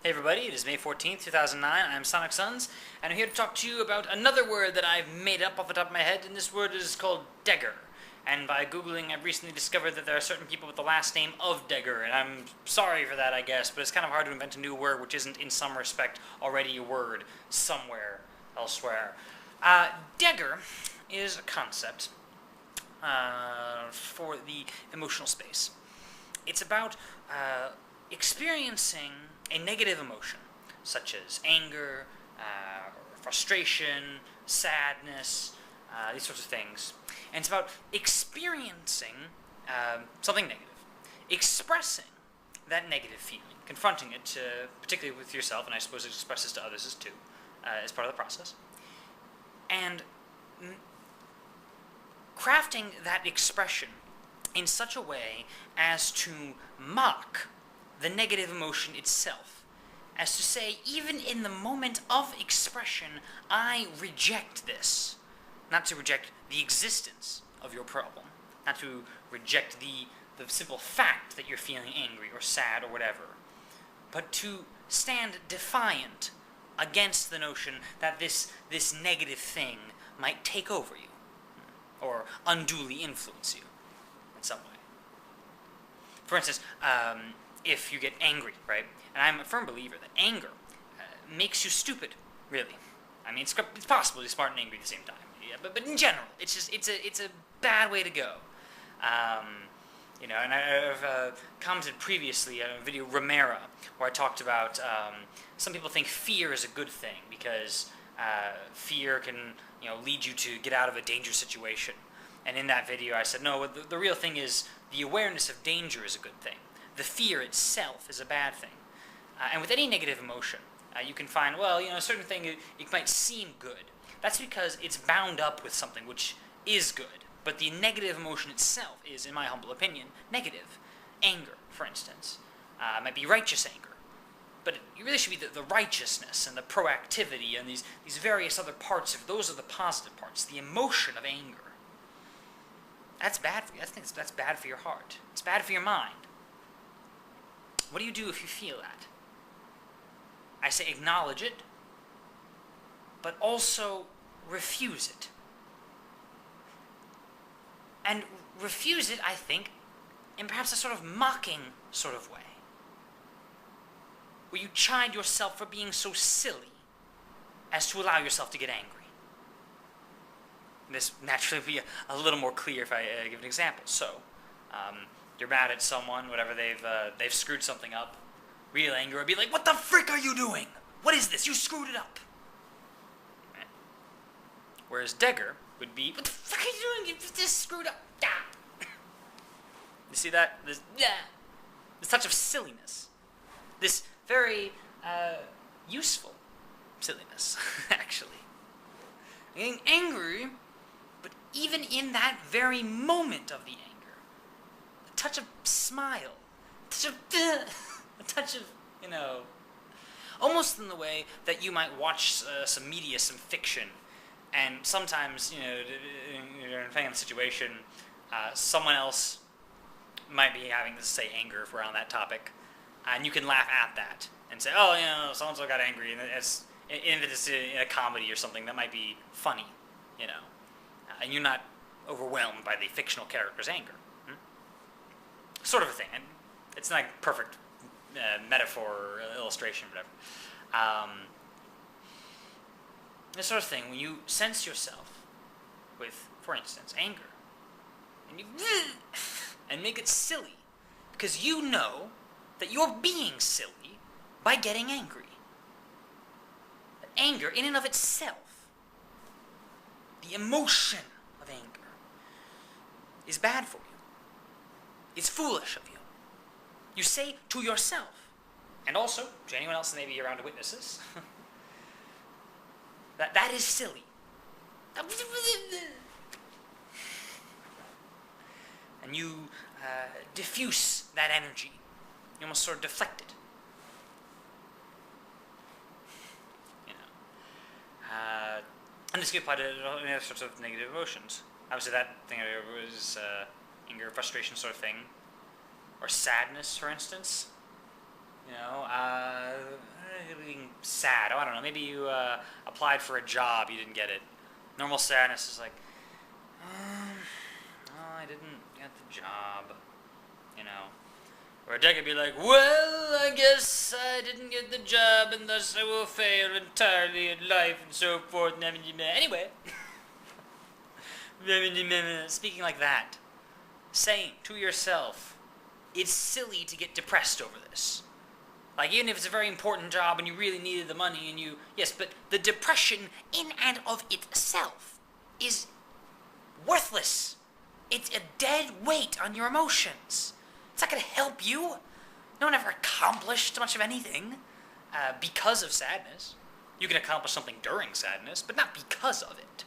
Hey everybody, it is May 14th, 2009, I'm Sonic Suns, and I'm here to talk to you about another word that I've made up off the top of my head, and this word is called Degger. And by Googling, I've recently discovered that there are certain people with the last name of Degger, and I'm sorry for that, I guess, but it's kind of hard to invent a new word which isn't, in some respect, already a word somewhere elsewhere. Degger is a concept for the emotional space. It's about experiencing a negative emotion, such as anger, frustration, sadness, these sorts of things. And it's about experiencing something negative, expressing that negative feeling, confronting it, particularly with yourself, and I suppose it expresses to others too, as part of the process, and crafting that expression in such a way as to mock the negative emotion itself, as to say, even in the moment of expression, I reject this. Not to reject the existence of your problem, not to reject the simple fact that you're feeling angry or sad or whatever, but to stand defiant against the notion that this negative thing might take over you, or unduly influence you in some way. For instance, if you get angry, right? And I'm a firm believer that anger makes you stupid, really. I mean, it's possible to be smart and angry at the same time. Yeah, but in general, it's a bad way to go. And I've commented previously on a video Romero where I talked about some people think fear is a good thing because fear can lead you to get out of a dangerous situation. And in that video, I said, no, the real thing is the awareness of danger is a good thing. The fear itself is a bad thing. And with any negative emotion, you can find, well, a certain thing, it might seem good. That's because it's bound up with something which is good. But the negative emotion itself is, in my humble opinion, negative. Anger, for instance, might be righteous anger. But it really should be the righteousness and the proactivity and these various other parts of, those are the positive parts, the emotion of anger. That's bad for you. I think that's bad for your heart. It's bad for your mind. What do you do if you feel that? I say acknowledge it, but also refuse it. And refuse it, I think, in perhaps a sort of mocking sort of way, where you chide yourself for being so silly as to allow yourself to get angry. This naturally would be a little more clear if I give an example. So, you're mad at someone, whatever, they've screwed something up. Real anger would be like, what the frick are you doing? What is this? You screwed it up. Right? Whereas Degger would be, what the frick are you doing? You just screwed up. You see that? This touch of silliness. This very useful silliness, actually. Getting angry, but even in that very moment of the anger, a touch of smile, a touch of, almost in the way that you might watch some media, some fiction, and sometimes, depending on the situation, someone else might be having, say, anger if we're on that topic, and you can laugh at that and say, oh, so-and-so got angry, and if it's in a comedy or something, that might be funny, and you're not overwhelmed by the fictional character's anger. Sort of a thing, and it's not like perfect metaphor or illustration, whatever. This sort of thing, when you sense yourself with, for instance, anger, and you and make it silly, because you know that you're being silly by getting angry. That anger, in and of itself, the emotion of anger, is bad for you. It's foolish of you. You say to yourself, and also to anyone else that may be around to witnesses, that is silly. And you diffuse that energy. You almost sort of deflect it. And this can apply to any other sorts of negative emotions. Obviously, that thing was anger, frustration sort of thing. Or sadness, for instance. sad. Oh, I don't know. Maybe you applied for a job, you didn't get it. Normal sadness is like, oh, I didn't get the job. You know. Or Degger would be like, well, I guess I didn't get the job, and thus I will fail entirely in life, and so forth. Anyway. Speaking like that. Saying to yourself, it's silly to get depressed over this. Like, even if it's a very important job and you really needed the money and yes, but the depression in and of itself is worthless. It's a dead weight on your emotions. It's not going to help you. No one ever accomplished much of anything because of sadness. You can accomplish something during sadness, but not because of it.